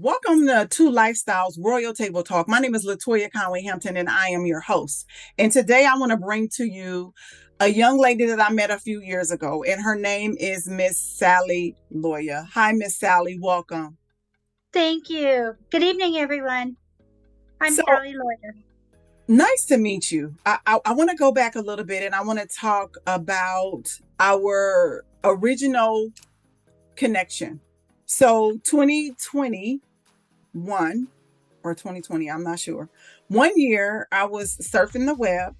Welcome to Two Lifestyles Royal Table Talk. My name is Toyia Conway-Hampton, and I am your host. And today I want to bring to you a young lady that I met a few years ago, and her name is Miss Sally Loya. Hi, Miss Sally. Welcome. Thank you. Good evening, everyone. I'm So Sally Loya. nice to meet you. I want to go back a little bit, and I want to talk about our original connection. So 2021 or 2020, I'm not sure. One year I was surfing the web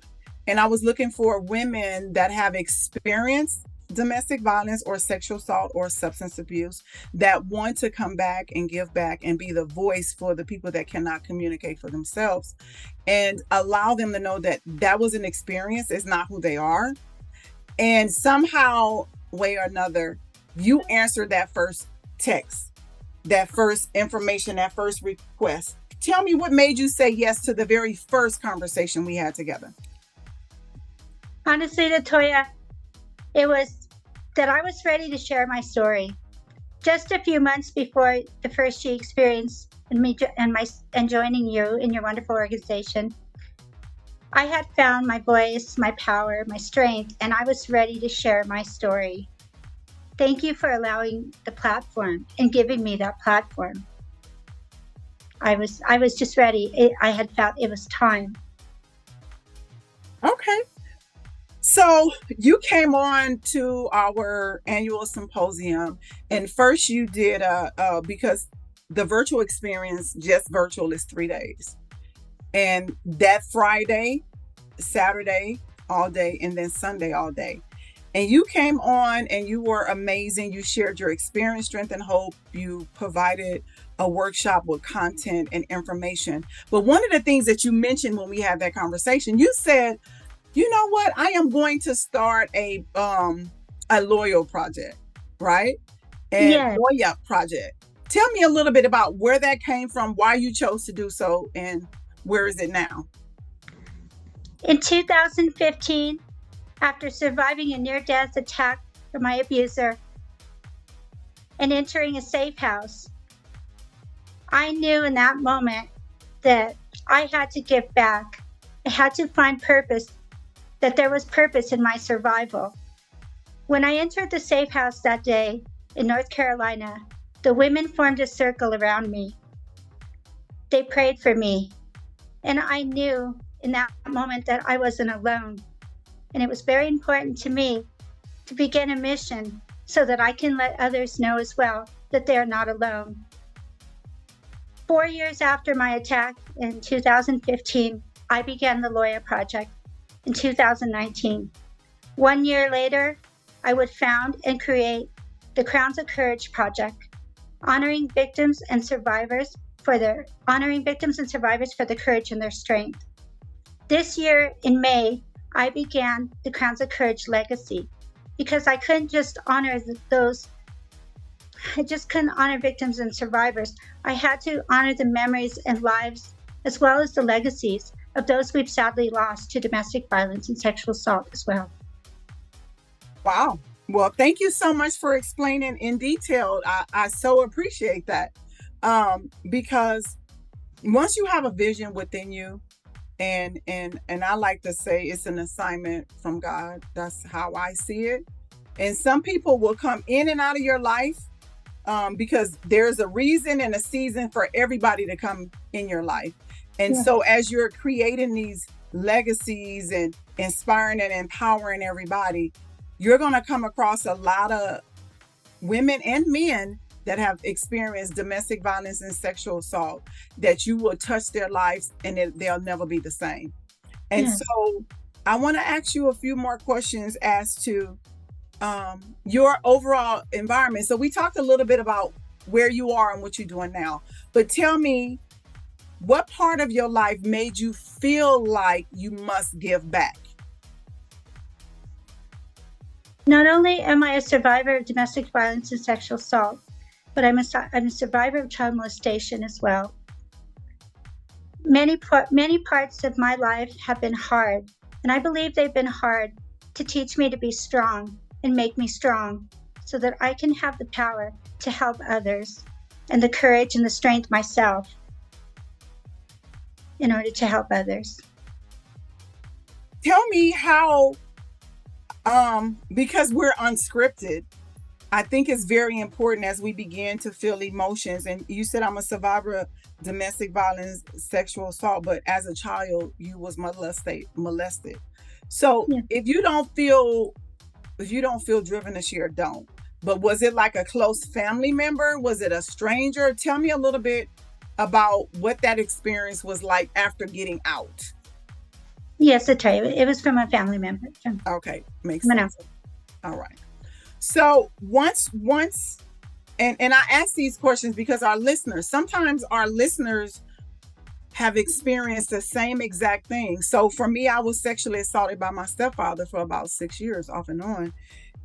and I was looking for women that have experienced domestic violence or sexual assault or substance abuse that want to come back and give back and be the voice for the people that cannot communicate for themselves and allow them to know that that was an experience, it's not who they are. And somehow, way or another, you answered that first text, that first information, that first request. Tell me what made you say yes to the very first conversation we had together. Honestly, Toyia, it was that I was ready to share my story. Just a few months before the first She experience and joining you in your wonderful organization, I had found my voice, my power, my strength, and I was ready to share my story. Thank you for allowing the platform and giving me that platform. I was just ready. I had felt it was time. Okay. So you came on to our annual symposium, and first you did because the virtual experience, just virtual, is 3 days. And that Friday, Saturday all day, and then Sunday all day. And you came on and you were amazing. You shared your experience, strength, and hope. You provided a workshop with content and information. But one of the things that you mentioned when we had that conversation, you said, you know what? I am going to start a Loya Project, right? And Yes. Loya Project. Tell me a little bit about where that came from, why you chose to do so, and where is it now? In 2015, after surviving a near-death attack from my abuser and entering a safe house, I knew in that moment that I had to give back. I had to find purpose, that there was purpose in my survival. When I entered the safe house that day in North Carolina, the women formed a circle around me. They prayed for me, and I knew in that moment that I wasn't alone. And it was very important to me to begin a mission so that I can let others know as well that they are not alone. 4 years after my attack in 2015, I began the Loya Project in 2019. 1 year later, I would found and create the Crowns of Courage Project, honoring victims and survivors for the courage and their strength. This year in May, I began the Crowns of Courage Legacy because I couldn't just honor I just couldn't honor victims and survivors. I had to honor the memories and lives as well as the legacies of those we've sadly lost to domestic violence and sexual assault as well. Wow. Well, thank you so much for explaining in detail. I so appreciate that because once you have a vision within you, and I like to say it's an assignment from God. That's how I see it. And some people will come in and out of your life because there's a reason and a season for everybody to come in your life. And so as you're creating these legacies and inspiring and empowering everybody, you're going to come across a lot of women and men that have experienced domestic violence and sexual assault, that you will touch their lives and they'll never be the same. And so I want to ask you a few more questions as to your overall environment. So we talked a little bit about where you are and what you're doing now, but tell me, what part of your life made you feel like you must give back? Not only am I a survivor of domestic violence and sexual assault, but I'm a survivor of child molestation as well. Many parts of my life have been hard, and I believe they've been hard to teach me to be strong and make me strong so that I can have the power to help others. and the courage and the strength myself in order to help others. Tell me how, because we're unscripted, I think it's very important as we begin to feel emotions. And you said I'm a survivor of domestic violence, sexual assault, but as a child, you was molested. So Yeah. if you don't feel driven to share, don't. But was it like a close family member? Was it a stranger? Tell me a little bit about what that experience was like after getting out. Yes, I'll tell you. It was from a family member. Okay, makes sense. All right. So once and I ask these questions because sometimes our listeners have experienced the same exact thing. So for me, I was sexually assaulted by my stepfather for about 6 years off and on.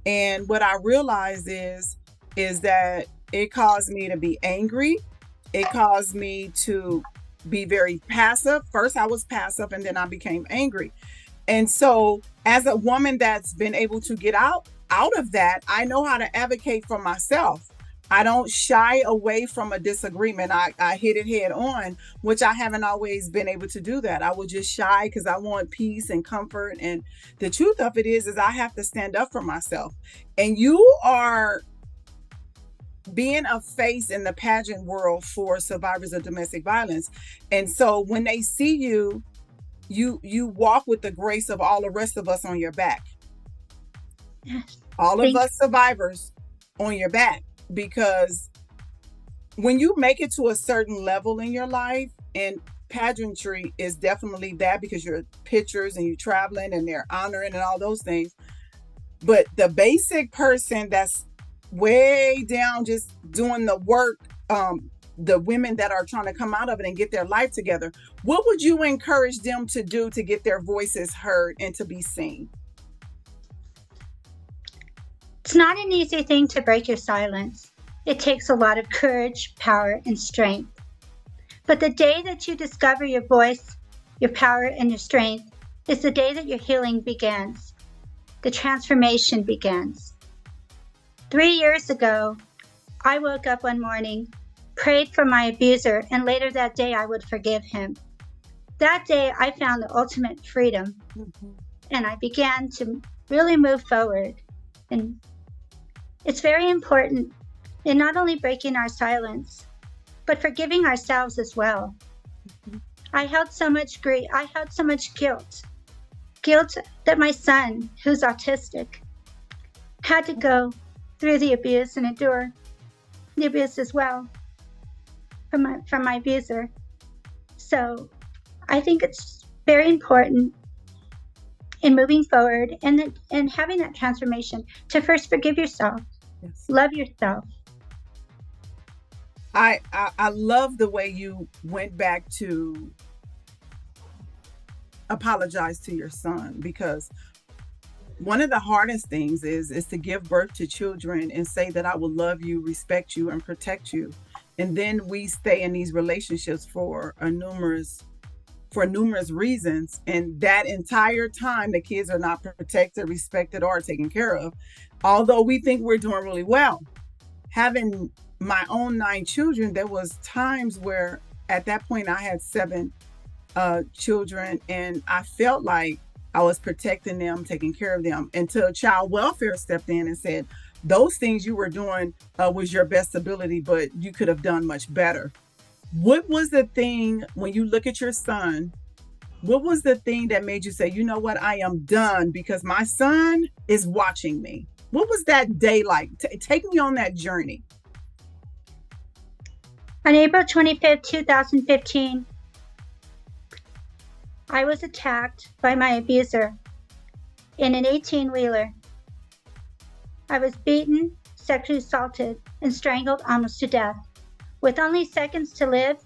And what I realized is that it caused me to be angry. It caused me to be very passive. First I was passive and then I became angry. And so as a woman that's been able to get out of that, I know how to advocate for myself. I don't shy away from a disagreement. I hit it head on, which I haven't always been able to do that. I will just shy because I want peace and comfort. And the truth of it is I have to stand up for myself. And you are being a face in the pageant world for survivors of domestic violence. And so when they see you, you walk with the grace of all the rest of us on your back. Yes. All of us survivors on your back, because when you make it to a certain level in your life, and pageantry is definitely that, because you're pictures and you're traveling and they're honoring and all those things. But the basic person that's way down just doing the work, the women that are trying to come out of it and get their life together, what would you encourage them to do to get their voices heard and to be seen? It's not an easy thing to break your silence. It takes a lot of courage, power, and strength. But the day that you discover your voice, your power, and your strength is the day that your healing begins. The transformation begins. 3 years ago, I woke up one morning, prayed for my abuser, and later that day I would forgive him. That day I found the ultimate freedom, and I began to really move forward. And it's very important in not only breaking our silence, but forgiving ourselves as well. I held so much grief. I held so much guilt that my son, who's autistic, had to go through the abuse and endure the abuse as well from my abuser. So I think it's very important in moving forward and having that transformation to first forgive yourself, yes. Love yourself. I love the way you went back to apologize to your son, because one of the hardest things is to give birth to children and say that I will love you, respect you, and protect you. And then we stay in these relationships for numerous reasons. And that entire time, the kids are not protected, respected, or taken care of, although we think we're doing really well. Having my own 9 children, there was times where at that point I had 7 children, and I felt like I was protecting them, taking care of them, until child welfare stepped in and said, those things you were doing was your best ability, but you could have done much better. What was the thing, when you look at your son, what was the thing that made you say, you know what, I am done because my son is watching me? What was that day like? Take me on that journey. On April 25th, 2015, I was attacked by my abuser in an 18-wheeler. I was beaten, sexually assaulted, and strangled almost to death. With only seconds to live,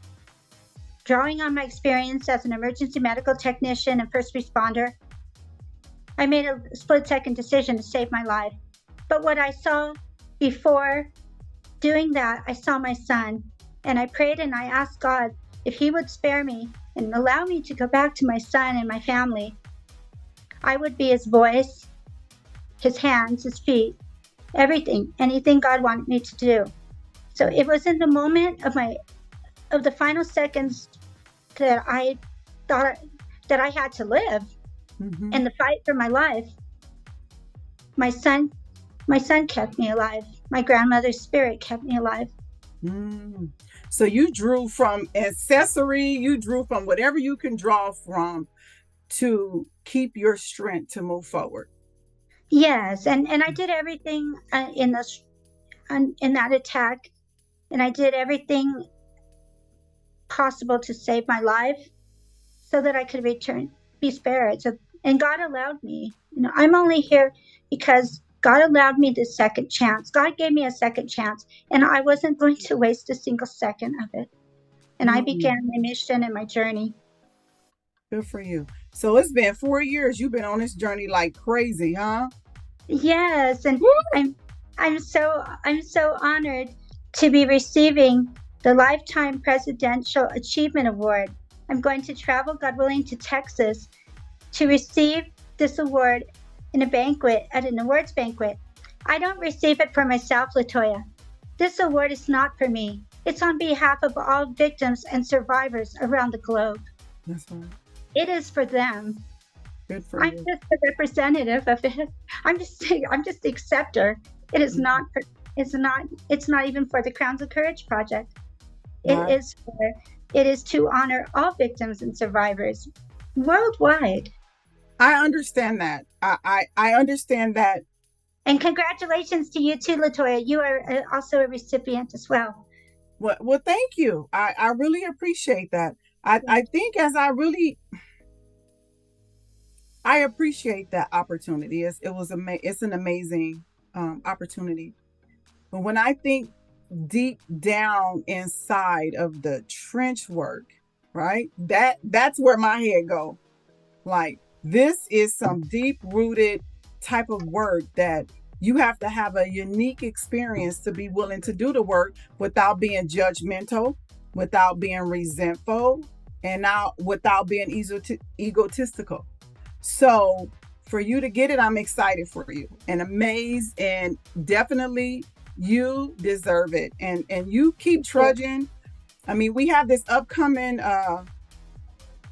drawing on my experience as an emergency medical technician and first responder, I made a split-second decision to save my life. But what I saw before doing that, I saw my son, and I prayed and I asked God if he would spare me and allow me to go back to my son and my family. I would be his voice, his hands, his feet, everything, anything God wanted me to do. So it was in the moment of the final seconds that I thought that I had to live and the fight for my life. My son kept me alive. My grandmother's spirit kept me alive. So you drew from accessory, you drew from whatever you can draw from to keep your strength to move forward. Yes, and I did everything in that attack, and I did everything possible to save my life so that I could be spared. So, and God allowed me. I'm only here because God allowed me this second chance. God gave me a second chance, and I wasn't going to waste a single second of it. And I began my mission and my journey. Good for you. So it's been 4 years. You've been on this journey like crazy, huh? Yes, and I'm so honored to be receiving the Lifetime Presidential Achievement Award. I'm going to travel, God willing, to Texas to receive this award in at an awards banquet. I don't receive it for myself, Latoya. This award is not for me. It's on behalf of all victims and survivors around the globe. That's right. It is for them. Good for I'm you. just a representative of it. I'm just the acceptor. It is not. It's not even for the Crowns of Courage Project. Right. It is to honor all victims and survivors worldwide. I understand that. I understand that. And congratulations to you too, Latoya. You are also a recipient as well. Well, thank you. I really appreciate that. I think I appreciate that opportunity. It's an amazing opportunity. But when I think deep down inside of the trench work, right? That's where my head go. Like, this is some deep rooted type of work that you have to have a unique experience to be willing to do the work without being judgmental, without being resentful, and now without being egotistical. So for you to get it, I'm excited for you and amazed, and definitely you deserve it. And you keep trudging. I mean, we have this upcoming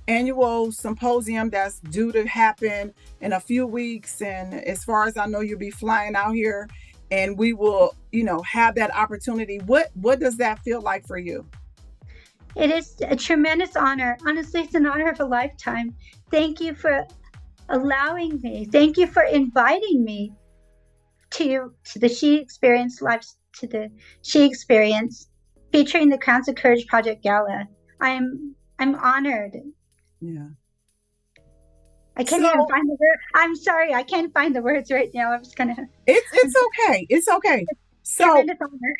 annual symposium that's due to happen in a few weeks, and as far as I know, you'll be flying out here, and we will have that opportunity. What does that feel like for you? It is a tremendous honor. Honestly, it's an honor of a lifetime. Thank you for allowing me. Thank you for inviting me to the She Experience featuring the Crowns of Courage Project Gala. I'm honored. Yeah. I can't even find the word. I'm sorry, I can't find the words right now. I'm just gonna. It's okay. It's okay. So tremendous honor.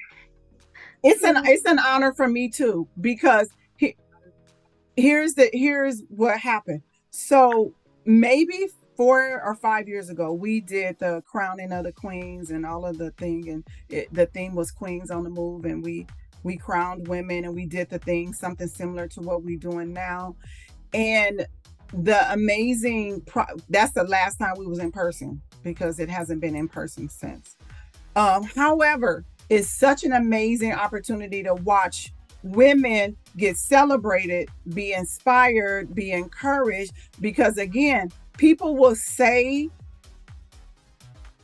It's an honor for me too, because here's what happened. So maybe 4 or 5 years ago, we did the crowning of the queens and all of the thing, and the theme was Queens on the Move, and we crowned women, and we did the thing, something similar to what we're doing now. And the amazing that's the last time we was in person, because it hasn't been in person since. However, it's such an amazing opportunity to watch women get celebrated, be inspired, be encouraged, because again, people will say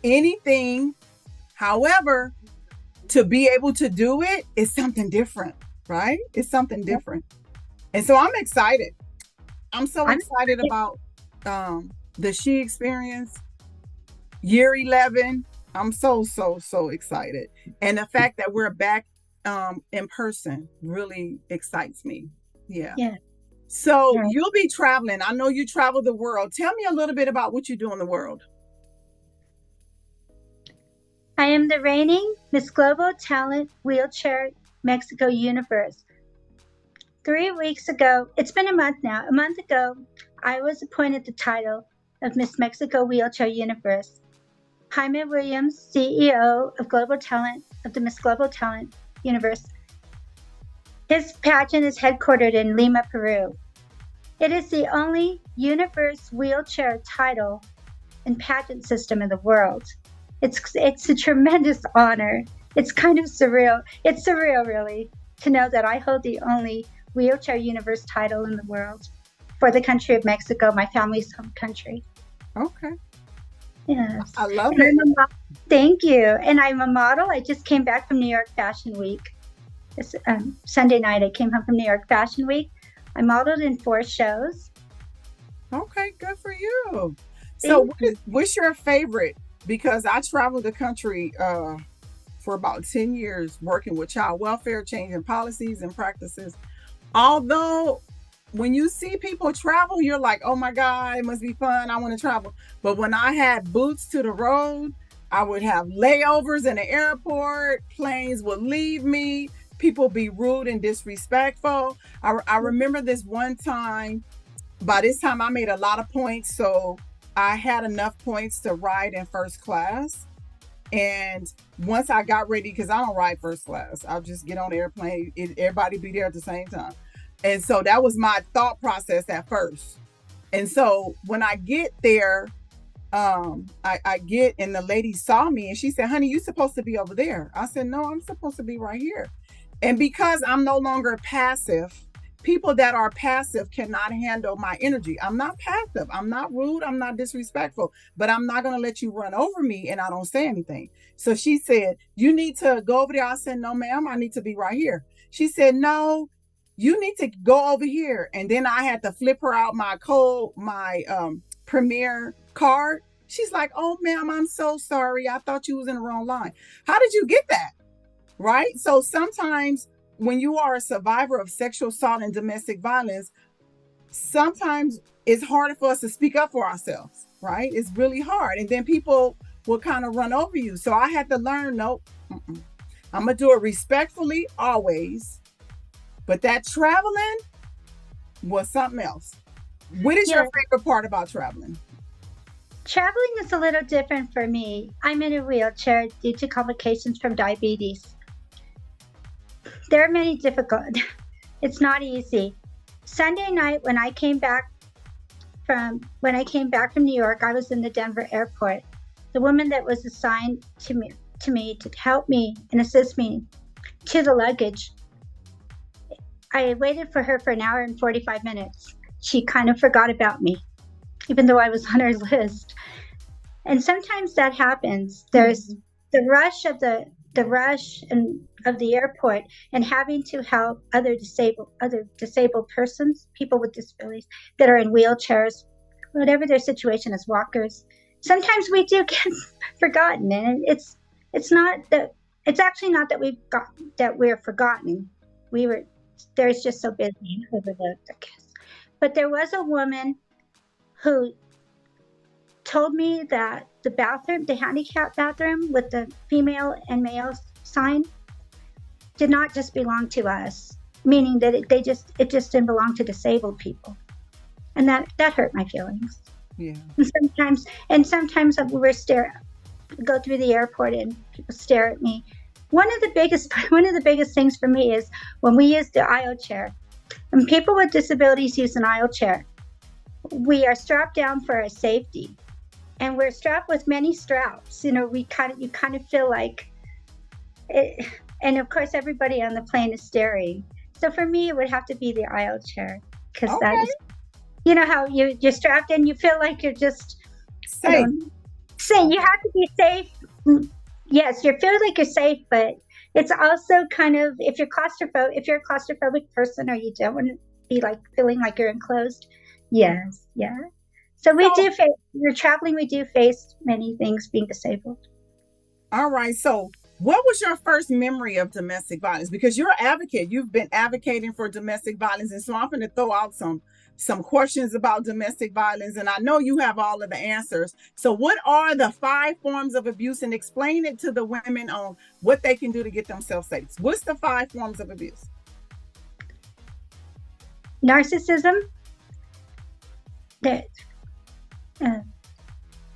anything. However, to be able to do it is something different, right? It's something different. And so I'm excited. I'm so excited about the She Experience year 11. I'm so excited. And the fact that we're back in person really excites me. Yeah. So you'll be traveling. I know you travel the world. Tell me a little bit about what you do in the world. I am the reigning Miss Global Talent Wheelchair Mexico Universe. 3 weeks ago, it's been a month now. A month ago, I was appointed the title of Miss Mexico Wheelchair Universe. Jaime Williams, CEO of Global Talent of the Miss Global Talent Universe. His pageant is headquartered in Lima, Peru. It is the only universe wheelchair title and pageant system in the world. It's a tremendous honor. It's kind of surreal. It's surreal, really, to know that I hold the only wheelchair universe title in the world for the country of Mexico, my family's home country. Okay. Yes. I love And it. thank you. And I'm a model. I just came back from New York Fashion Week. This Sunday night, I came home from New York Fashion Week. I modeled in 4 shows. Okay, good for you. So what's your favorite? Because I traveled the country for about 10 years working with child welfare, changing policies and practices. Although when you see people travel, you're like, oh my God, it must be fun. I want to travel. But when I had boots to the road, I would have layovers in the airport, planes would leave me, people be rude and disrespectful. I remember this one time, by this time I made a lot of points. So I had enough points to ride in first class. And once I got ready, because I don't ride first class, I'll just get on the airplane, everybody be there at the same time. And so that was my thought process at first. And so when I get there, I get, and the lady saw me and she said, honey, you supposed to be over there. I said, no, I'm supposed to be right here. And because I'm no longer passive, people that are passive cannot handle my energy. I'm not passive. I'm not rude. I'm not disrespectful, but I'm not going to let you run over me and I don't say anything. So she said, you need to go over there. I said, no, ma'am, I need to be right here. She said, no, you need to go over here. And then I had to flip her out my code, my Premier card. She's like, oh, ma'am, I'm so sorry. I thought you was in the wrong line. How did you get that? Right? So sometimes when you are a survivor of sexual assault and domestic violence, sometimes it's harder for us to speak up for ourselves, right? It's really hard. And then people will kind of run over you. So I had to learn, nope, I'm going to do it respectfully always. But that traveling was something else. What is your favorite part about traveling? Traveling is a little different for me. I'm in a wheelchair due to complications from diabetes. There are many difficult. It's not easy. Sunday night when I came back from New York, I was in the Denver airport. The woman that was assigned to me to help me and assist me to the luggage, I waited for her for an hour and 45 minutes. She kind of forgot about me, even though I was on her list. And sometimes that happens. There's the rush of the airport and having to help other disabled persons, people with disabilities that are in wheelchairs, whatever their situation is, walkers. Sometimes we do get forgotten, and it's actually not that we're forgotten. There's just so busy and overlooked, I guess. But there was a woman who told me that the handicap bathroom with the female and male sign did not just belong to us, meaning that it just didn't belong to disabled people. And that hurt my feelings. Yeah. And sometimes we go through the airport and people stare at me. One of the biggest things for me is when we use the aisle chair. When people with disabilities use an aisle chair, we are strapped down for our safety. And we're strapped with many straps. You know, you kind of feel like it, and of course everybody on the plane is staring. So for me, it would have to be the aisle chair, because that is, you know how you're strapped and you feel like you're just safe. You have to be safe. Yes, you feel like you're safe, but it's also kind of, if you're a claustrophobic person, or you don't want to be like feeling like you're enclosed. Yes, yeah. So we're traveling, we do face many things being disabled. All right. So what was your first memory of domestic violence? Because you're an advocate. You've been advocating for domestic violence. And so I'm going to throw out some questions about domestic violence. And I know you have all of the answers. So what are the 5 forms of abuse? And explain it to the women on what they can do to get themselves safe. What's the 5 forms of abuse? Narcissism.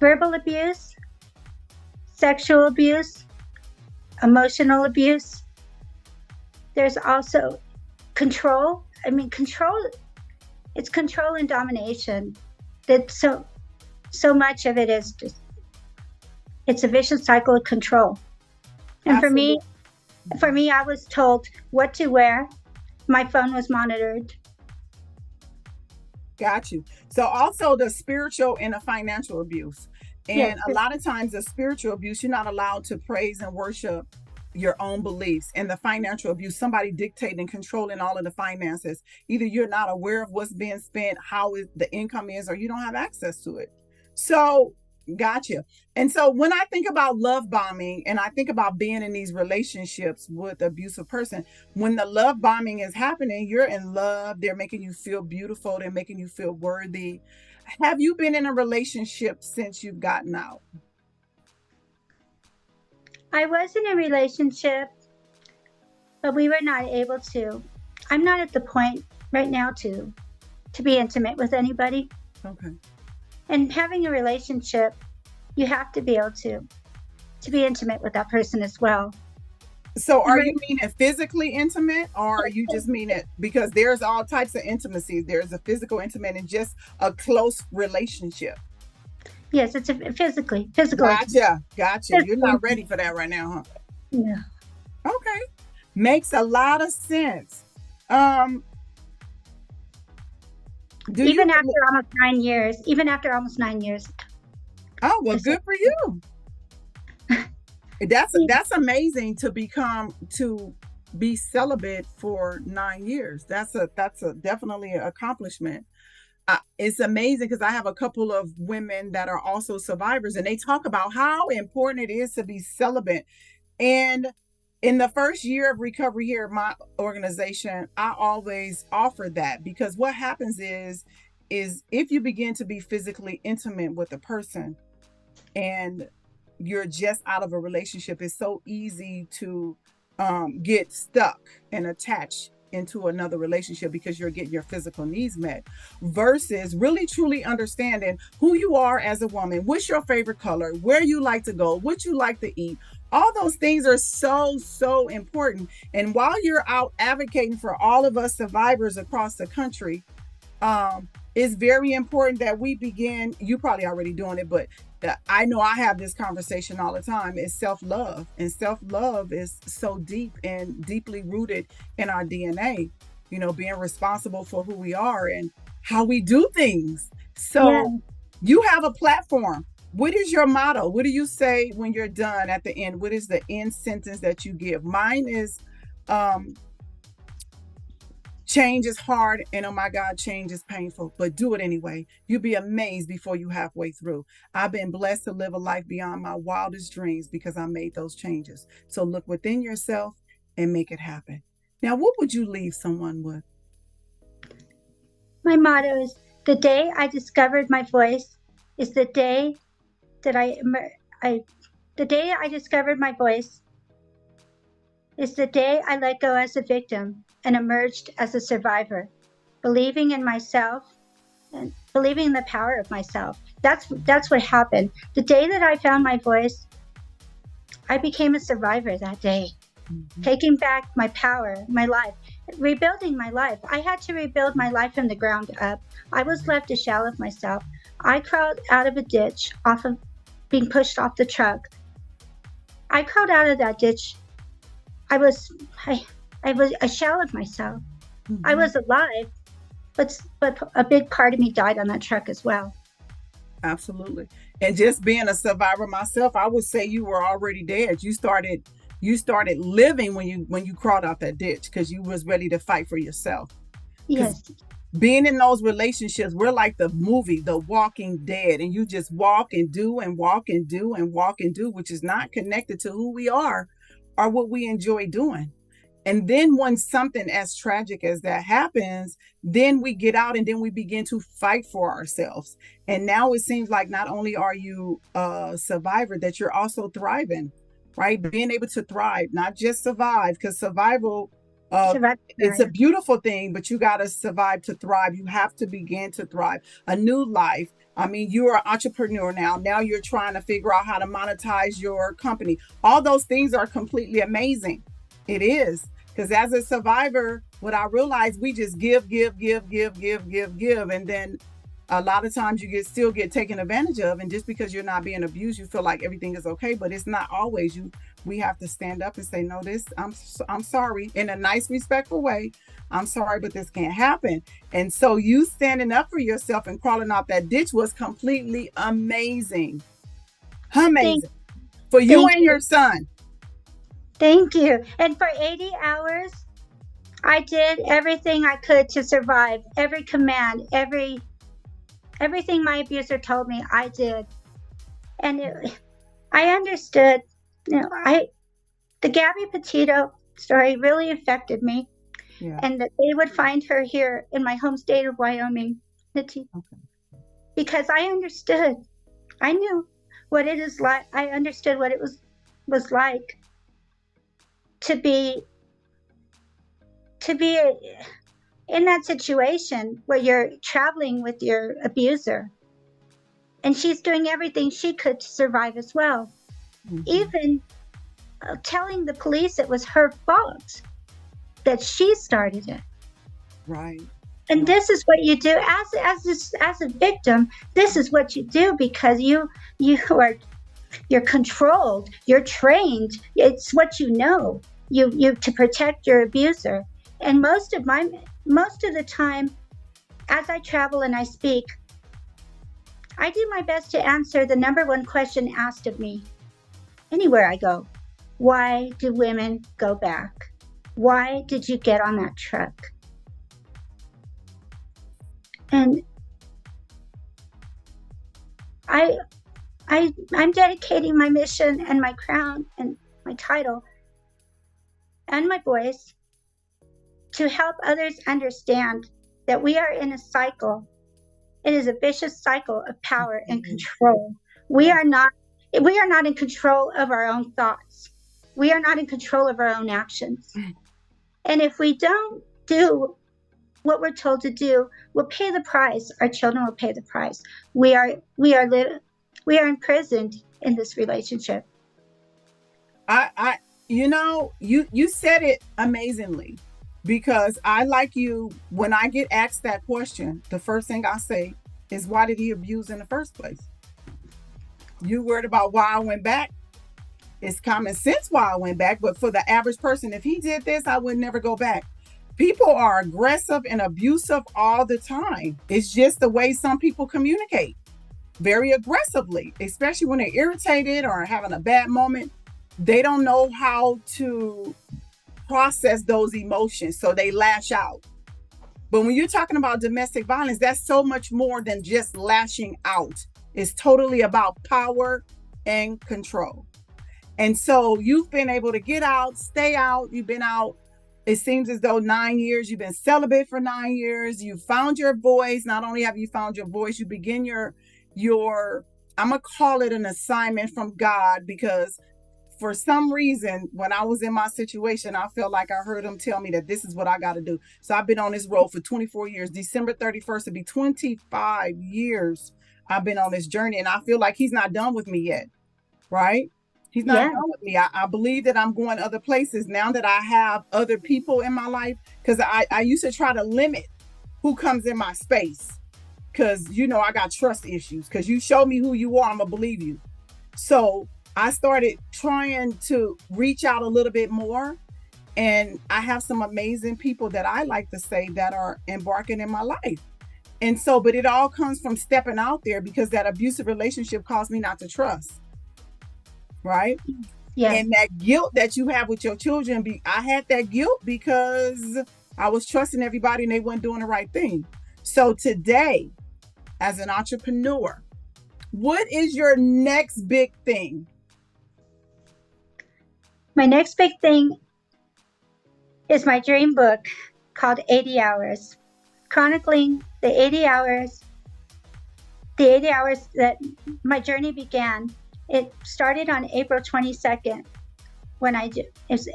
Verbal abuse, sexual abuse, emotional abuse. There's also control. I mean, it's control and domination. That so much of it is just, it's a vicious cycle of control. And Absolutely. For me, For me, I was told what to wear. My phone was monitored. Got you. So also the spiritual and the financial abuse. Yes, And a lot of times the spiritual abuse, you're not allowed to praise and worship your own beliefs. And the financial abuse, somebody dictating and controlling all of the finances. Either you're not aware of what's being spent, how the income is, or you don't have access to it. So gotcha. And so when I think about love bombing and I think about being in these relationships with abusive person, when the love bombing is happening, you're in love, they're making you feel beautiful, they're making you feel worthy. Have you been in a relationship since you've gotten out? I was in a relationship, but we were not able to. I'm not at the point right now to be intimate with anybody. Okay. And having a relationship, you have to be able to be intimate with that person as well. So are you meaning physically intimate, or you just mean it because there's all types of intimacy? There's a physical intimate and just a close relationship. Yes, it's a physical. Gotcha. You're not ready for that right now, huh? No. Okay. Makes a lot of sense. Even after almost 9 years. Oh, well, good for you. That's amazing to be celibate for 9 years. That's a definitely an accomplishment. It's amazing because I have a couple of women that are also survivors, and they talk about how important it is to be celibate. And in the first year of recovery here at my organization, I always offer that, because what happens is if you begin to be physically intimate with a person and you're just out of a relationship, it's so easy to get stuck and attach into another relationship because you're getting your physical needs met, versus really truly understanding who you are as a woman, what's your favorite color, where you like to go, what you like to eat. All those things are so important. And while you're out advocating for all of us survivors across the country, it's very important that we begin, you probably already doing it, but I know I have this conversation all the time, is self-love. And self-love is so deep and deeply rooted in our DNA, being responsible for who we are and how we do things. So you have a platform. What is your motto? What do you say when you're done at the end? What is the end sentence that you give? Mine is, change is hard, and oh my God, change is painful, but do it anyway. You'll be amazed before you halfway through. I've been blessed to live a life beyond my wildest dreams because I made those changes. So look within yourself and make it happen. Now, what would you leave someone with? My motto is, the day I discovered my voice is the day that the day I discovered my voice is the day I let go as a victim and emerged as a survivor, believing in myself and believing in the power of myself. That's what happened. The day that I found my voice, I became a survivor that day, taking back my power, my life, rebuilding my life. I had to rebuild my life from the ground up. I was left a shell of myself. I crawled out of a ditch off of being pushed off the truck. I crawled out of that ditch. I was a shell of myself. I was alive, but a big part of me died on that truck as well. Absolutely. And just being a survivor myself, I would say you were already dead. You started living when you crawled out that ditch, because you was ready to fight for yourself. Yes. Being in those relationships, we're like the movie The Walking Dead, and you just walk and do and walk and do and walk and do, which is not connected to who we are or what we enjoy doing. And then when something as tragic as that happens, then we get out and then we begin to fight for ourselves. And now it seems like not only are you a survivor, that you're also thriving, right? Being able to thrive, not just survive, because survival, it's a beautiful thing, but you got to survive to thrive. You have to begin to thrive. A new life. I mean, you're an entrepreneur now. Now you're trying to figure out how to monetize your company. All those things are completely amazing. It is. Because as a survivor, what I realized, we just give. And then A lot of times you still get taken advantage of, and just because you're not being abused, you feel like everything is okay, but it's not always. We have to stand up and say, no, this, I'm sorry, in a nice, respectful way. I'm sorry, but this can't happen. And so you standing up for yourself and crawling out that ditch was completely amazing. Amazing. For you and your son. Thank you. And for 80 hours, I did everything I could to survive. Every command, everything my abuser told me, I did. And I understood, the Gabby Petito story really affected me. Yeah. And that they would find her here in my home state of Wyoming. Okay. Because I understood. I knew what it is like. I understood what it was like to be in that situation where you're traveling with your abuser, and she's doing everything she could to survive as well. Mm-hmm. Even telling the police it was her fault, that she started it. Right. And this is what you do as a victim. This is what you do because you're controlled, you're trained. It's what you know. You to protect your abuser. And most of the time, as I travel and I speak, I do my best to answer the number one question asked of me anywhere I go. Why do women go back? Why did you get on that truck? And I'm dedicating my mission and my crown and my title and my voice to help others understand that we are in a cycle. It is a vicious cycle of power and control. We are not in control of our own thoughts. We are not in control of our own actions. And if we don't do what we're told to do, we'll pay the price. Our children will pay the price. We are imprisoned in this relationship. You said it amazingly, because I, like you, when I get asked that question, the first thing I say is, why did he abuse in the first place? You worried about why I went back? It's common sense why I went back, but for the average person, if he did this, I would never go back. People are aggressive and abusive all the time. It's just the way some people communicate, very aggressively, especially when they're irritated or having a bad moment. They don't know how to process those emotions, so they lash out. But when you're talking about domestic violence, that's so much more than just lashing out. It's totally about power and control. And so you've been able to get out, stay out. You've been out, it seems as though 9 years. You've been celibate for 9 years. You found your voice. Not only have you found your voice, you begin your I'm going to call it an assignment from God, because for some reason, when I was in my situation, I felt like I heard him tell me that this is what I got to do. So I've been on this road for 24 years. December 31st will be 25 years I've been on this journey, and I feel like he's not done with me yet, right? He's not done with me. I believe that I'm going other places now that I have other people in my life, because I used to try to limit who comes in my space, because, I got trust issues. Because you show me who you are, I'm going to believe you. So I started trying to reach out a little bit more. And I have some amazing people that I like to say that are embarking in my life. And so, but it all comes from stepping out there, because that abusive relationship caused me not to trust. Right? Yeah. And that guilt that you have with your children, I had that guilt because I was trusting everybody and they weren't doing the right thing. So today, as an entrepreneur, what is your next big thing? My next big thing is my dream book called 80 Hours, chronicling the 80 hours that my journey began. It started on April 22nd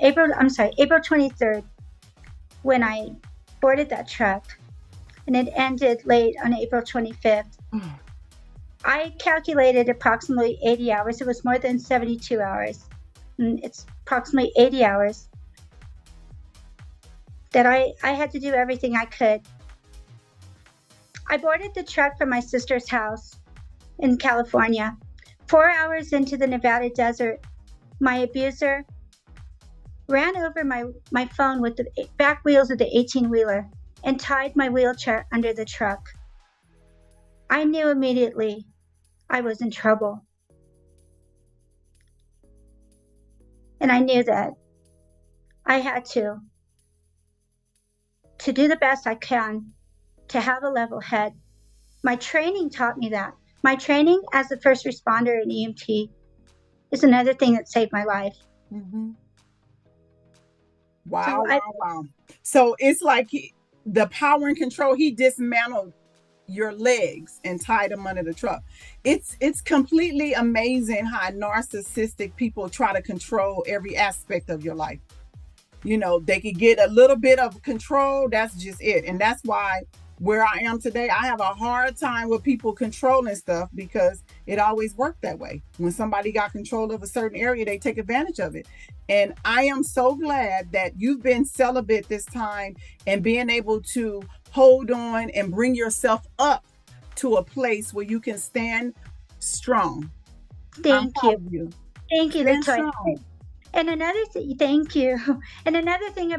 April 23rd when I boarded that truck, and it ended late on April 25th. I calculated approximately 80 hours. It was more than 72 hours. And it's approximately 80 hours that I had to do everything I could. I boarded the truck from my sister's house in California. 4 hours into the Nevada desert, my abuser ran over my phone with the back wheels of the 18-wheeler and tied my wheelchair under the truck. I knew immediately I was in trouble. And I knew that I had to do the best I can, to have a level head. My training taught me that. My training as a first responder in EMT is another thing that saved my life. Mm-hmm. Wow, So wow. So it's like the power and control, he dismantled your legs and tied them under the truck. It's completely amazing how narcissistic people try to control every aspect of your life. You know, they could get a little bit of control, that's just it. And that's why where I am today, I have a hard time with people controlling stuff, because it always worked that way. When somebody got control of a certain area, they take advantage of it. And I am so glad that you've been celibate this time and being able to hold on and bring yourself up to a place where you can stand strong. I'm thank proud you. of you. Thank you, Stand Latoya. strong. And another thing, thank you. And another thing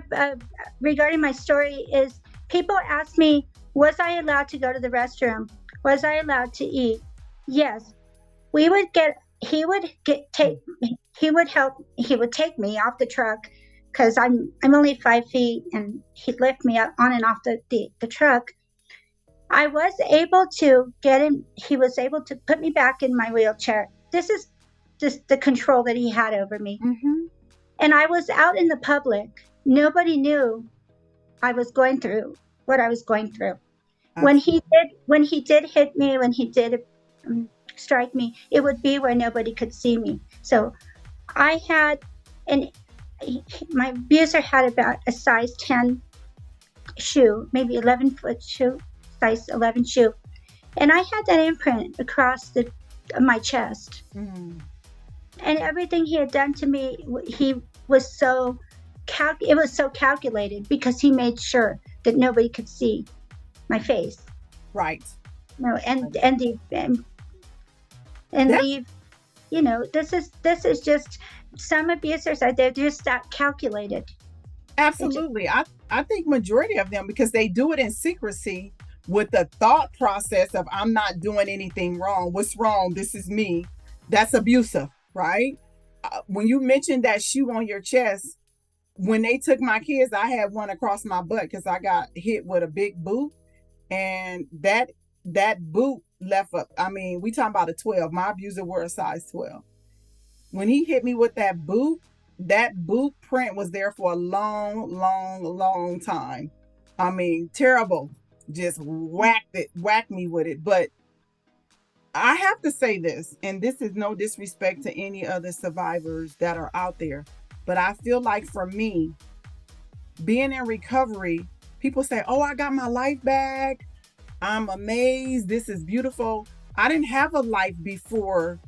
regarding my story is, people ask me, was I allowed to go to the restroom? Was I allowed to eat? Yes. He would take me off the truck, because I'm only 5 feet, and he'd lift me up on and off the truck. I was able to get him. He was able to put me back in my wheelchair. This is just the control that he had over me. Mm-hmm. And I was out in the public. Nobody knew I was going through what I was going through. Absolutely. When he did hit me, when he did strike me, it would be where nobody could see me. So I had, and my abuser had about a size 10 shoe, maybe 11-foot shoe, size 11 shoe. And I had that imprint across my chest. Mm. And everything he had done to me, he was so it was so calculated, because he made sure that nobody could see my face. Right. No, and leave. You know, this is just, some abusers are, they're just that calculated. Absolutely. I think majority of them, because they do it in secrecy with the thought process of, I'm not doing anything wrong. What's wrong? This is me. That's abusive, right? When you mentioned that shoe on your chest, when they took my kids, I had one across my butt because I got hit with a big boot, and that boot left up. I mean, we talking about a 12. My abuser wore a size 12. When he hit me with that boot print was there for a long, long, long time. I mean, terrible. Just whacked me with it. But I have to say this, and this is no disrespect to any other survivors that are out there, but I feel like for me, being in recovery, people say, oh, I got my life back. I'm amazed. This is beautiful. I didn't have a life before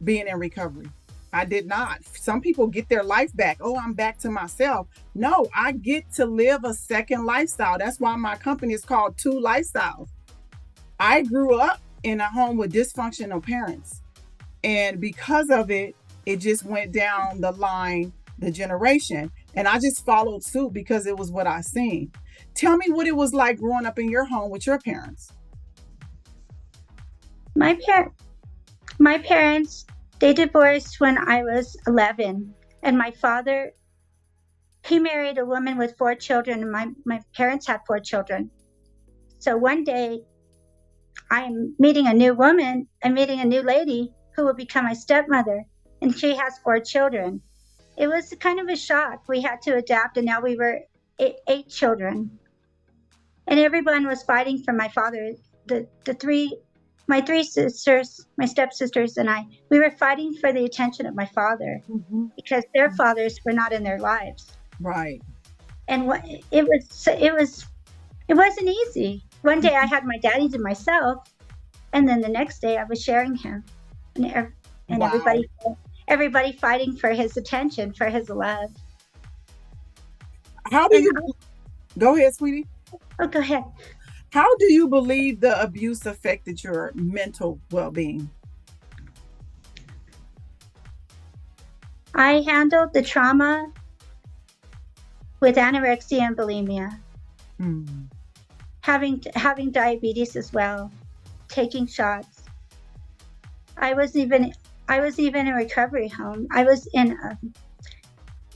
being in recovery. I did not. Some people get their life back. Oh, I'm back to myself. No, I get to live a second lifestyle. That's why my company is called Two Lifestyles. I grew up in a home with dysfunctional parents. And because of it, it just went down the line, the generation. And I just followed suit because it was what I seen. Tell me what it was like growing up in your home with your parents. My parents, they divorced when I was 11. And my father, he married a woman with 4 children, and my parents had 4 children. So one day, I'm meeting a new woman, I'm meeting a new lady who will become my stepmother, and she has 4 children. It was kind of a shock. We had to adapt, and now we were 8 children. And everyone was fighting for my father. My 3 sisters, my stepsisters, and I, we were fighting for the attention of my father, because their fathers were not in their lives. Right. And it wasn't easy. One day I had my daddy to myself, and then the next day I was sharing him, and Wow. everybody fighting for his attention, for his love. How do And you go ahead, sweetie? oh, go ahead. How do you believe the abuse affected your mental well-being? I handled the trauma with anorexia and bulimia, Mm. having diabetes as well, taking shots. I was even in a recovery home. I was in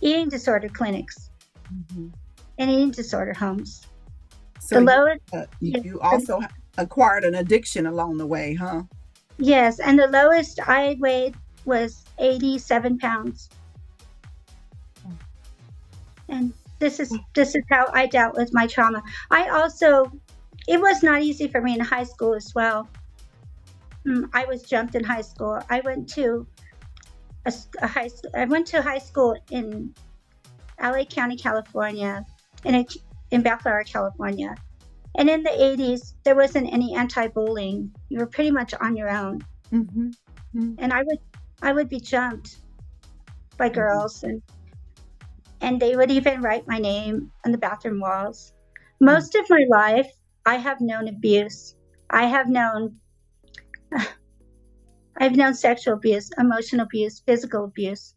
eating disorder clinics Mm-hmm. and eating disorder homes. So The lowest, yes, you also acquired an addiction along the way, huh? yes, and the lowest I weighed was 87 pounds. And this is how I dealt with my trauma. It was not easy for me in high school as well. I was jumped in high school. I went to high school in LA County, California, in Bellflower, California. And in the 80s, there wasn't any anti-bullying. You were pretty much on your own. Mm-hmm. Mm-hmm. And I would be jumped by girls, and they would even write my name on the bathroom walls. Most of my life, I have known abuse. I have known I've known sexual abuse, emotional abuse, physical abuse.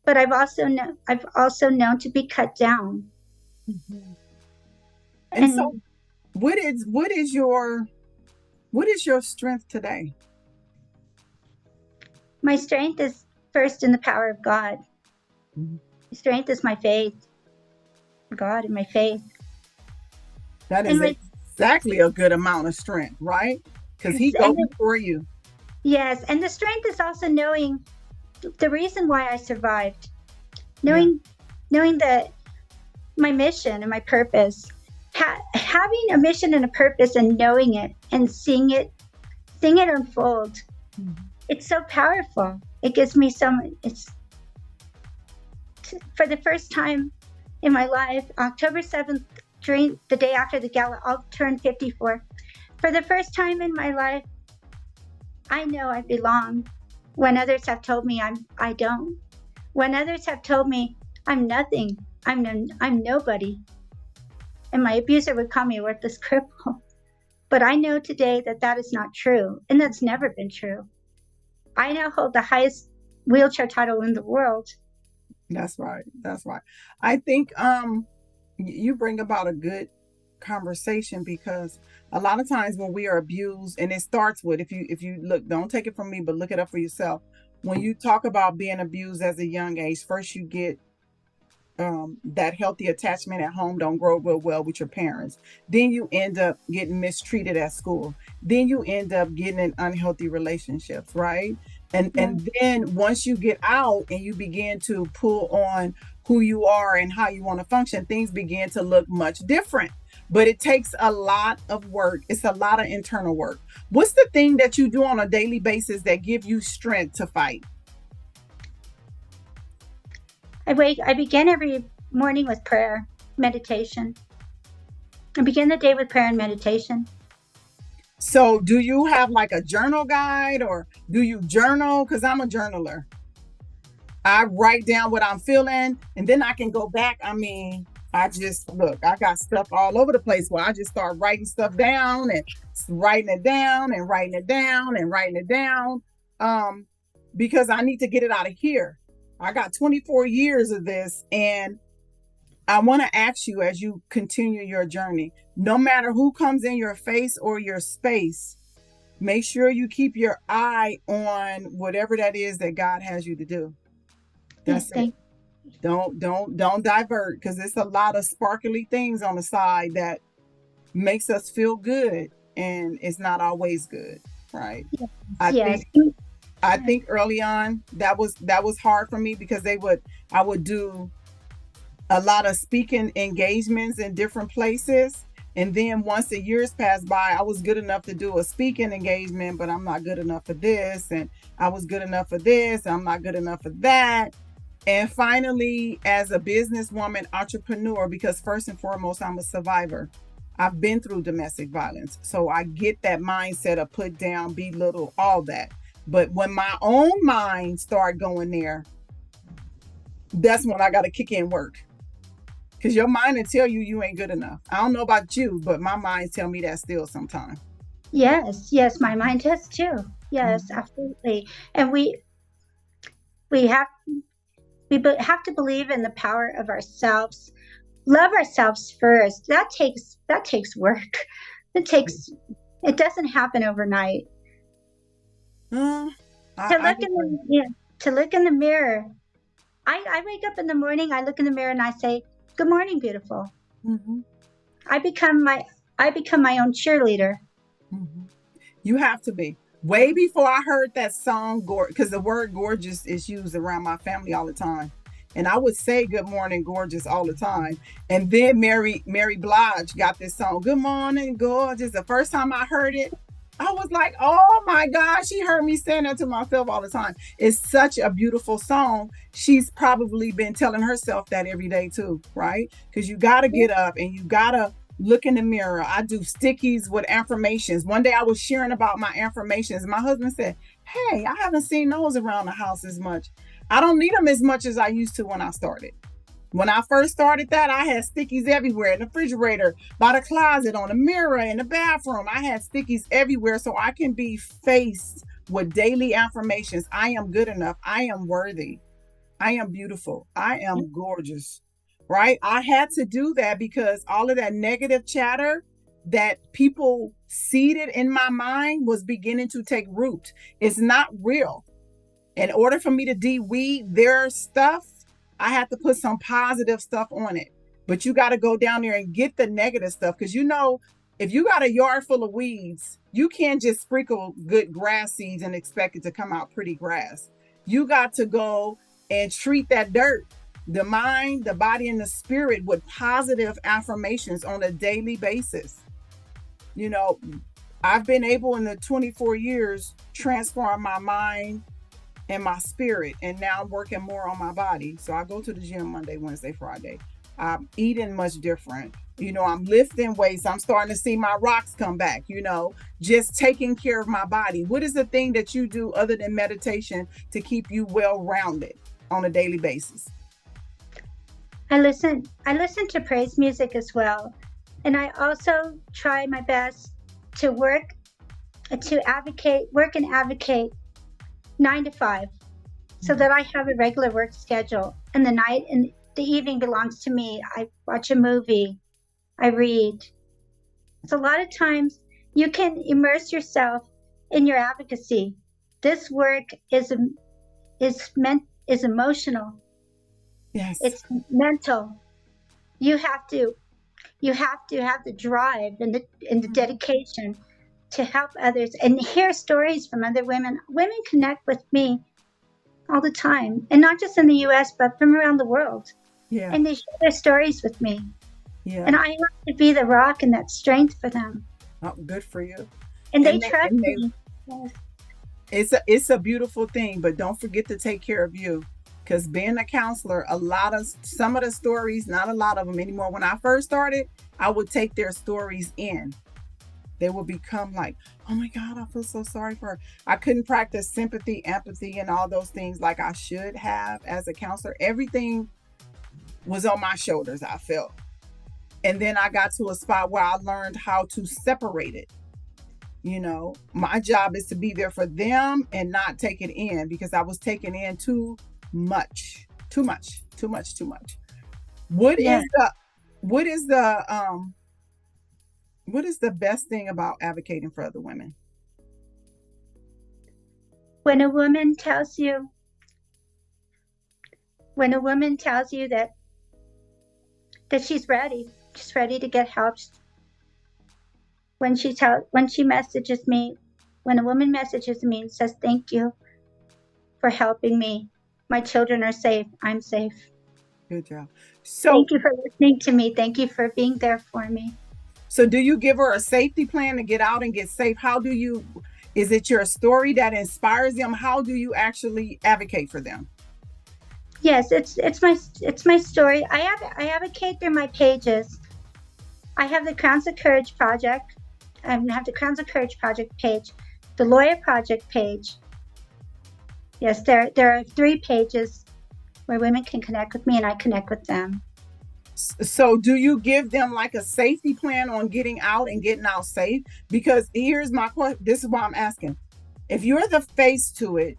But I've also known to be cut down. Mm-hmm. And so, And what is your strength today? my strength is first in the power of God. Mm-hmm. My strength is my faith, God and my faith. That And is my exactly a good amount of strength, right? Because he go and before you. yes, and the strength is also knowing the reason why I survived. Yeah. Knowing that my mission and my purpose, having a mission and a purpose and knowing it and seeing it unfold. Mm-hmm. It's so powerful. It gives me it's for the first time in my life, October 7th, during the day after the gala, I'll turn 54. For the first time in my life, I know I belong when others have told me I don't. When others have told me I'm nothing, I'm nobody. And my abuser would call me a worthless cripple. But I know today that that is not true, and that's never been true. I now hold the highest wheelchair title in the world. That's right. That's right. I think you bring about a good conversation because a lot of times when we are abused, and it starts with, if you look, don't take it from me, but look it up for yourself. When you talk about being abused as a young age, first you get that healthy attachment at home don't grow real well with your parents. Then you end up getting mistreated at school. Then you end up getting in unhealthy relationships, right? Yeah. And then once you get out and you begin to pull on who you are and how you want to function, things begin to look much different. But it takes a lot of work. It's a lot of internal work. What's the thing that you do on a daily basis that give you strength to fight? I begin every morning with prayer, meditation. I begin the day with prayer and meditation. So, do you have like a journal guide or do you journal? Because I'm a journaler. I write down what I'm feeling and then I can go back. I mean, I just look, I got stuff all over the place where I just start writing stuff down and writing it down and writing it down and writing it down because I need to get it out of here. I got 24 years of this, and I want to ask you as you continue your journey, no matter who comes in your face or your space, make sure you keep your eye on whatever that is that God has you to do. Yes, That's it. thank Don't divert because it's a lot of sparkly things on the side that makes us feel good, and it's not always good, right? yes, I yes. think I think early on that was hard for me because I would do a lot of speaking engagements in different places. And then once the years passed by, I was good enough to do a speaking engagement, but I'm not good enough for this. And I was good enough for this. I'm not good enough for that. And finally, as a businesswoman, entrepreneur, because first and foremost, I'm a survivor. I've been through domestic violence. So I get that mindset of put down, belittle, all that. But when my own mind started going there, that's when I got to kick in work. Because your mind will tell you ain't good enough. I don't know about you, but my mind tell me that still sometimes. Yes, my mind does too. Yes, Mm-hmm. absolutely. And we have have to believe in the power of ourselves. Love ourselves first. That takes work. It takes it doesn't happen overnight. Uh, To I look can in agree. the yeah, to look in the mirror. I wake up in the morning, I look in the mirror and I say, "Good morning, beautiful." Mm-hmm. I become my I become my own cheerleader. Mm-hmm. You have to be. Way before I heard that song, because the word gorgeous is used around my family all the time. And I would say good morning, gorgeous all the time. And then Mary Blige got this song, Good Morning, Gorgeous. The first time I heard it, I was like, oh my God, she heard me saying that to myself all the time. It's such a beautiful song. She's probably been telling herself that every day too, right? Because you got to get up and you got to look in the mirror. I do stickies with affirmations. One day I was sharing about my affirmations. My husband said, hey, I haven't seen those around the house as much. I don't need them as much as I used to when I started. When I first started that, I had stickies everywhere in the refrigerator, by the closet, on the mirror, in the bathroom. I had stickies everywhere so I can be faced with daily affirmations. I am good enough. I am worthy. I am beautiful. I am gorgeous. Right? I had to do that because all of that negative chatter that people seeded in my mind was beginning to take root. It's not real. In order for me to de-weed their stuff, I had to put some positive stuff on it. But you got to go down there and get the negative stuff because if you got a yard full of weeds, you can't just sprinkle good grass seeds and expect it to come out pretty grass. You got to go and treat that dirt, the mind, the body, and the spirit with positive affirmations on a daily basis. You know, I've been able in the 24 years transform my mind and my spirit. And now I'm working more on my body. So I go to the gym Monday, Wednesday, Friday. I'm eating much different. I'm lifting weights. I'm starting to see my rocks come back, just taking care of my body. What is the thing that you do other than meditation to keep you well rounded on a daily basis? I listen to praise music as well. And I also try my best to work and advocate 9 to 5 so that I have a regular work schedule. And the night and the evening belongs to me. I watch a movie, I read. So a lot of times you can immerse yourself in your advocacy. This work is emotional. Yes. It's mental. You have to have the drive and the dedication to help others and hear stories from other women. Women connect with me all the time, and not just in the US, but from around the world. Yeah. And they share their stories with me. Yeah. And I have to be the rock and that strength for them. Oh, good for you. And they And they, trust and they me. Yes. it's a beautiful thing, but don't forget to take care of you. Because being a counselor, some of the stories, not a lot of them anymore. When I first started, I would take their stories in. They would become like, oh my God, I feel so sorry for her. I couldn't practice sympathy, empathy, and all those things like I should have as a counselor. Everything was on my shoulders, I felt. And then I got to a spot where I learned how to separate it. My job is to be there for them and not take it in because I was taking in too much, too much, too much, too much. What Yeah. is the what is the what is the best thing about advocating for other women? When a woman tells you, when a woman tells you that she's ready to get help. When she messages me, when a woman messages me and says, "Thank you for helping me. My children are safe. I'm safe. Good job. So, Thank you for listening to me. Thank you for being there for me." so do you give her a safety plan to get out and get safe? Is it your story that inspires them? How do you actually advocate for them? Yes, it's my story. I advocate through my pages. I have the Crowns of Courage project. I have the Crowns of Courage project page, the Loya Project page. Yes, there are 3 pages where women can connect with me and I connect with them. So do you give them like a safety plan on getting out and getting out safe? Because here's my question. This is why I'm asking. If you're the face to it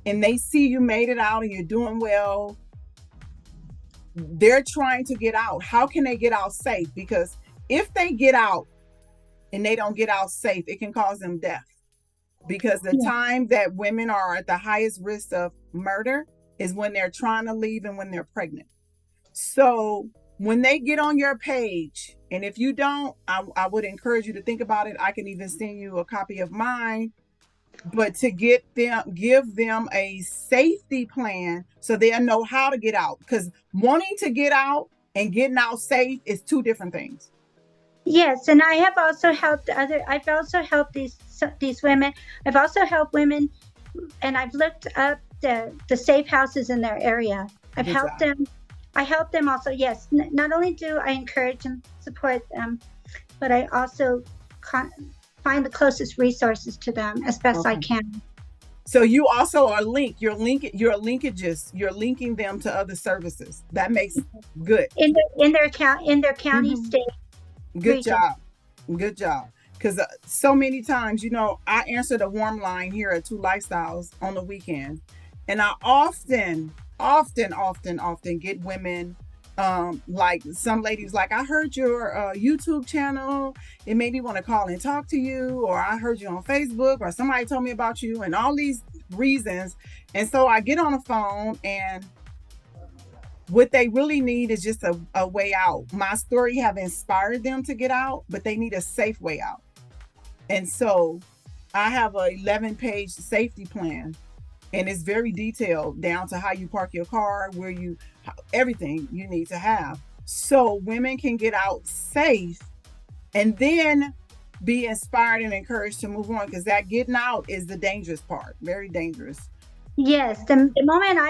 and they see you made it out and you're doing well, they're trying to get out. How can they get out safe? Because if they get out and they don't get out safe, it can cause them death. Because the time that women are at the highest risk of murder is when they're trying to leave and when they're pregnant. So when they get on your page, and if you don't, I would encourage you to think about it. I can even send you a copy of mine, but to give them a safety plan so they'll know how to get out. Because wanting to get out and getting out safe is two different things. Yes, and I have also helped I've also helped these women. I've also helped women, and I've looked up the safe houses in their area. I've helped them. I help them also. Yes, not only do I encourage and support them, but I also find the closest resources to them as best I can. So you also are linked. You're linkages. You're linking them to other services. That makes good in their county, state. Good job. Good job. Because so many times, I answer the warm line here at Two Lifestyles on the weekend. And I often get women, like some ladies, like, I heard your YouTube channel. It made me want to call and talk to you. Or I heard you on Facebook, or somebody told me about you, and all these reasons. And so I get on the phone, and what they really need is just a way out. My story have inspired them to get out, but they need a safe way out. And so I have a 11-page safety plan, and it's very detailed down to how you park your car, everything you need to have. So women can get out safe and then be inspired and encouraged to move on, because that getting out is the dangerous part, very dangerous. Yes, the moment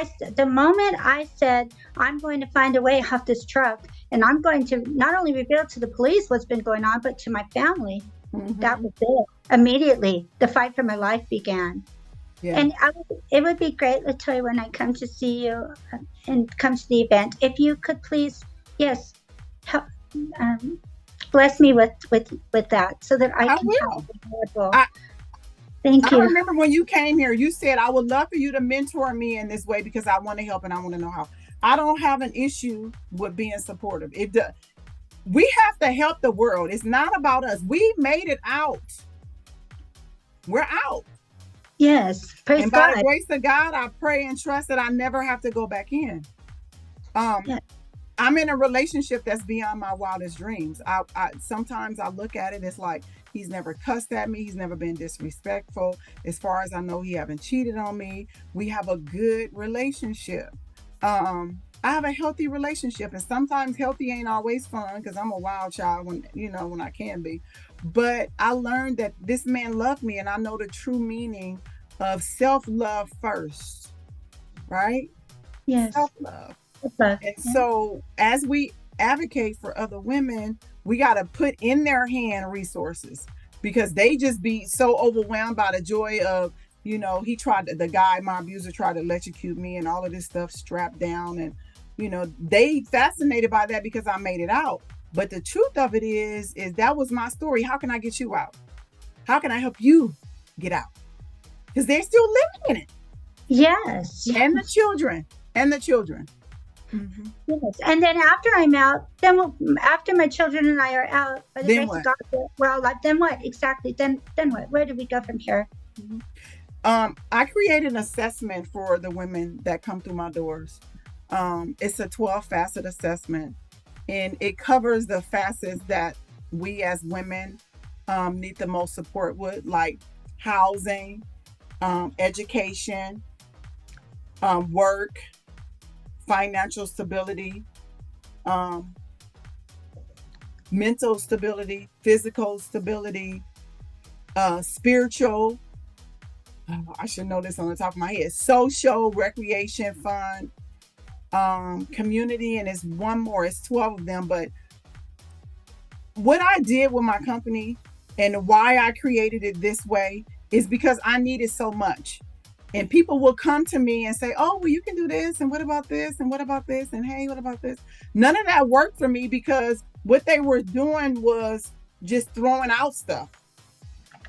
I said I'm going to find a way off this truck, and I'm going to not only reveal to the police what's been going on, but to my family, that was it. Immediately, the fight for my life began. Yeah. And it would be great, Latoya, when I come to see you and come to the event, if you could please, yes, help, bless me with that, so that I can help. Thank you. I remember when you came here, you said, I would love for you to mentor me in this way because I want to help and I want to know how. I don't have an issue with being supportive. We have to help the world. It's not about us. We made it out. We're out. Yes. Praise God. By the grace of God, I pray and trust that I never have to go back in. Yes. I'm in a relationship that's beyond my wildest dreams. I sometimes I look at it, it's like, he's never cussed at me. He's never been disrespectful. As far as I know, he haven't cheated on me. We have a good relationship. I have a healthy relationship, and sometimes healthy ain't always fun because I'm a wild child when I can be. But I learned that this man loved me, and I know the true meaning of self-love first, right? Yes. Self-love. And so as we advocate for other women, we got to put in their hand resources, because they just be so overwhelmed by the joy of, my abuser tried to electrocute me and all of this stuff, strapped down. And, they fascinated by that because I made it out. But the truth of it is that was my story. How can I get you out? How can I help you get out? Because they're still living in it. Yes. And the children. Mm-hmm. Yes. And then after I'm out, after my children and I are out, by the grace of God, we're all alive. Then what? Exactly. Then what? Where do we go from here? Mm-hmm. I created an assessment for the women that come through my doors. It's a 12-facet assessment, and it covers the facets that we as women need the most support with, like housing, education, work, financial stability, mental stability, physical stability, spiritual, I should know this on the top of my head, social, recreation, fun, community, and it's one more, it's 12 of them. But what I did with my company and why I created it this way is because I needed so much. And people will come to me and say, oh, well, you can do this. And what about this? And what about this? And hey, what about this? None of that worked for me because what they were doing was just throwing out stuff.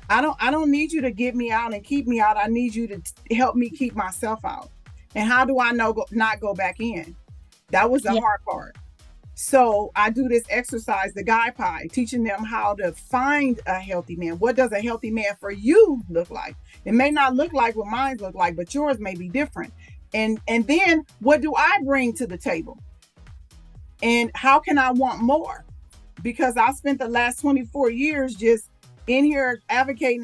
I don't need you to get me out and keep me out. I need you to help me keep myself out. And how do I not go back in? That was the hard part. So I do this exercise, the guy pie, teaching them how to find a healthy man. What does a healthy man for you look like? It may not look like what mine look like, but yours may be different. And then what do I bring to the table? And how can I want more? Because I spent the last 24 years just in here advocating,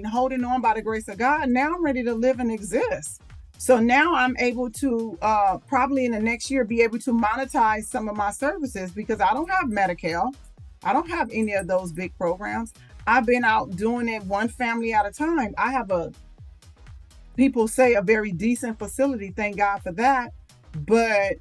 holding on by the grace of God. Now I'm ready to live and exist. So now I'm able to probably in the next year be able to monetize some of my services because I don't have Medi-Cal. I don't have any of those big programs. I've been out doing it one family at a time. I have people say a very decent facility. Thank God for that. But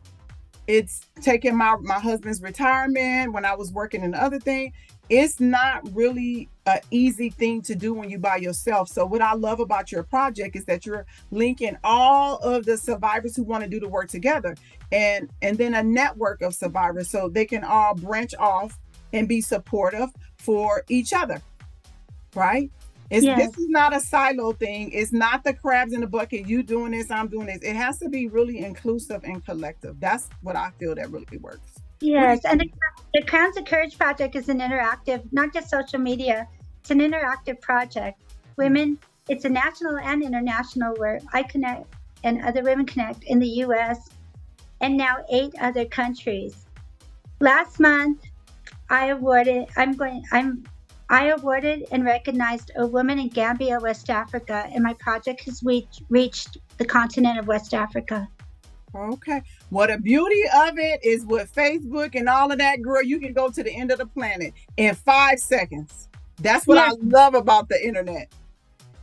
it's taking my husband's retirement when I was working in the other thing. It's not really an easy thing to do when you're by yourself. So what I love about your project is that you're linking all of the survivors who want to do the work together and then a network of survivors so they can all branch off and be supportive for each other, right? This is not a silo thing. It's not the crabs in the bucket. You doing this, I'm doing this. It has to be really inclusive and collective. That's what I feel that really works. Yes, and the Crowns of Courage Project is an interactive, not just social media, it's an interactive project. Women, it's a national and international where I connect and other women connect in the U.S. and now 8 other countries. Last month, I awarded and recognized a woman in Gambia, West Africa, and my project has reached the continent of West Africa. Okay. Well, the beauty of it is with Facebook and all of that, girl, you can go to the end of the planet in 5 seconds. That's what I love about the internet.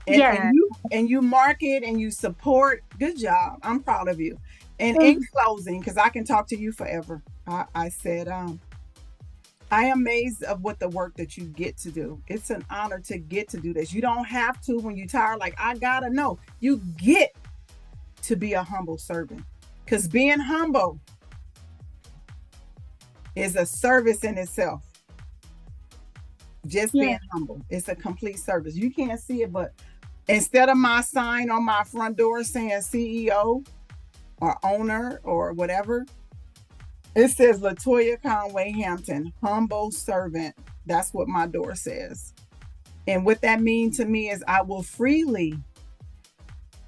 And you market and you support. Good job. I'm proud of you. And in closing, because I can talk to you forever, I said, I am amazed of what the work that you get to do. It's an honor to get to do this. You don't have to when you're tired, like, I gotta know. You get to be a humble servant. Because being humble is a service in itself. Just being humble. It's a complete service. You can't see it, but instead of my sign on my front door saying CEO or owner or whatever, it says Toyia Conway-Hampton, humble servant. That's what my door says. And what that means to me is I will freely,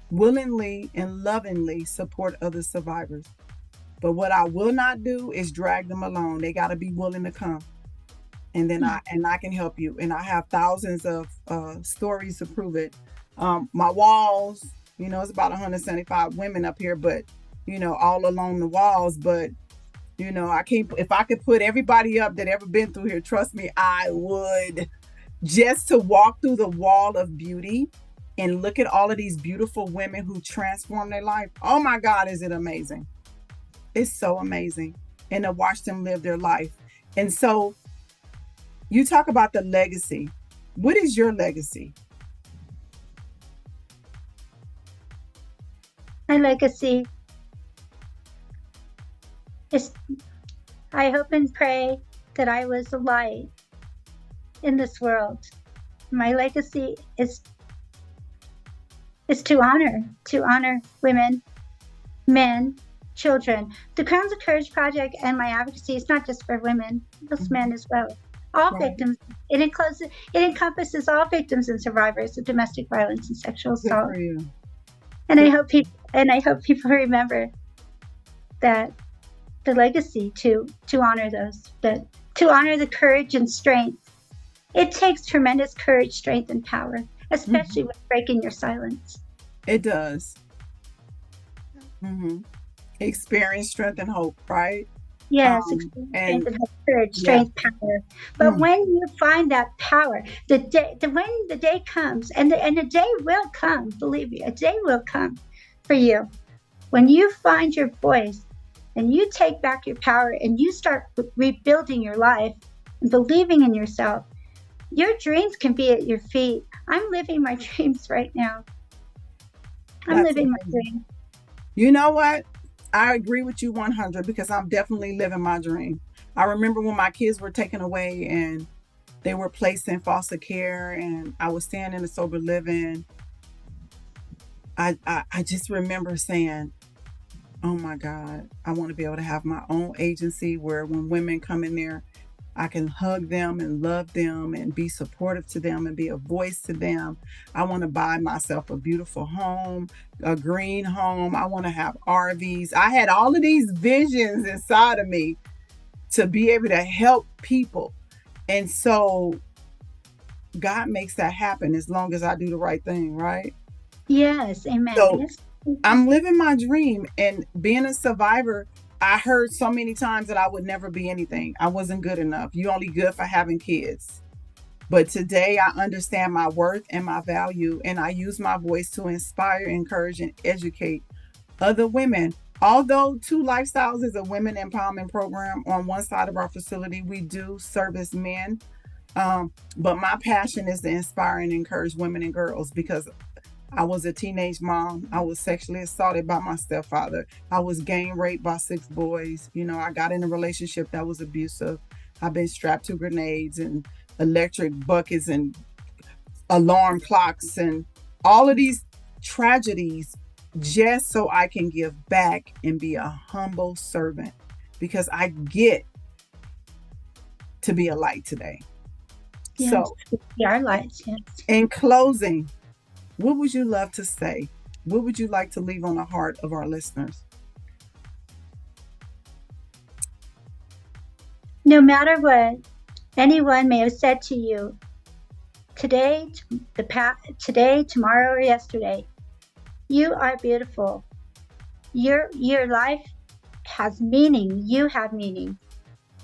willingly, and lovingly support other survivors. But what I will not do is drag them along. They got to be willing to come. And then I can help you. And I have thousands of stories to prove it. My walls, it's about 175 women up here, but, all along the walls. But, I can't, if I could put everybody up that ever been through here, trust me, I would. Just to walk through the wall of beauty and look at all of these beautiful women who transform their life. Oh my God, is it amazing? It's so amazing. And to watch them live their life. And so you talk about the legacy. What is your legacy? My legacy is, I hope and pray that I was a light in this world. My legacy is to honor women, men, children. The Crowns of Courage Project and my advocacy is not just for women, it's men as well. All victims. It encompasses all victims and survivors of domestic violence and sexual assault. And I hope people remember that the legacy to honor those, to honor the courage and strength. It takes tremendous courage, strength, and power, especially with breaking your silence. It does. Experience, strength, and hope, right? Yes, experience, and hope, courage, strength, power. But when you find that power, when the day comes, and the day will come, believe me, a day will come for you. When you find your voice and you take back your power and you start rebuilding your life and believing in yourself, your dreams can be at your feet. I'm living my dreams right now. I'm That's living my amazing. dream. You know what? I agree with you 100 because I'm definitely living my dream. I remember when my kids were taken away and they were placed in foster care and I was staying in a sober living. I just remember saying, oh my God, I want to be able to have my own agency where when women come in there, I can hug them and love them and be supportive to them and be a voice to them. I want to buy myself a beautiful home, a green home. I want to have RVs. I had all of these visions inside of me to be able to help people. And so God makes that happen as long as I do the right thing, right? Yes, amen. So Yes. I'm living my dream and being a survivor. I heard so many times that I would never be anything. I wasn't good enough. You only good for having kids. But today I understand my worth and my value, and I use my voice to inspire, encourage, and educate other women. Although Two Lifestyles is a women empowerment program, on one side of our facility, we do service men. But my passion is to inspire and encourage women and girls because I was a teenage mom. I was sexually assaulted by my stepfather. I was gang raped by 6 boys. You know, I got in a relationship that was abusive. I've been strapped to grenades and electric buckets and alarm clocks and all of these tragedies just so I can give back and be a humble servant because I get to be a light today. Yes. So, We are lights. Yes. in closing, what would you love to say? What would you like to leave on the heart of our listeners? No matter what anyone may have said to you today, today, tomorrow, or yesterday, you are beautiful. Your life has meaning. You have meaning.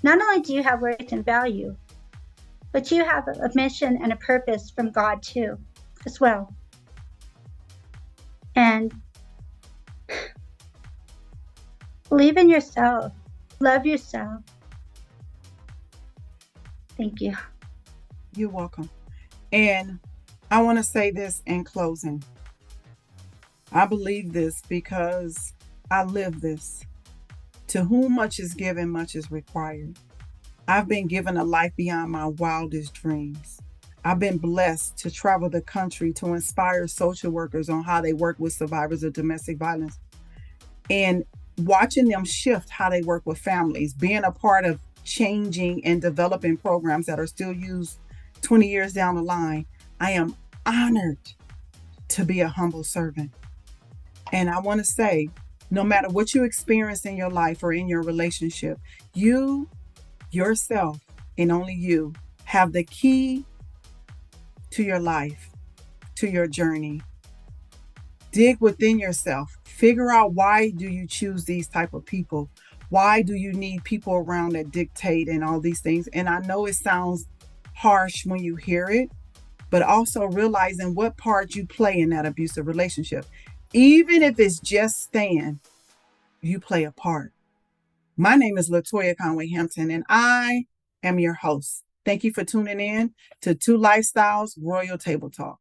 Not only do you have worth and value, but you have a mission and a purpose from God too, as well. And believe in yourself. Love yourself. Thank you. You're welcome. And I want to say this in closing. I believe this because I live this. To whom much is given, much is required. I've been given a life beyond my wildest dreams. I've been blessed to travel the country to inspire social workers on how they work with survivors of domestic violence and watching them shift how they work with families, being a part of changing and developing programs that are still used 20 years down the line. I am honored to be a humble servant. And I want to say, no matter what you experience in your life or in your relationship, you yourself and only you have the key to your life, to your journey. Dig within yourself. Figure out, why do you choose these type of people? Why do you need people around that dictate and all these things? And I know it sounds harsh when you hear it, but also realizing what part you play in that abusive relationship. Even if it's just staying, you play a part. My name is Toyia Conway-Hampton, and I am your host. Thank you for tuning in to Two Lifestyles Royal Table Talk.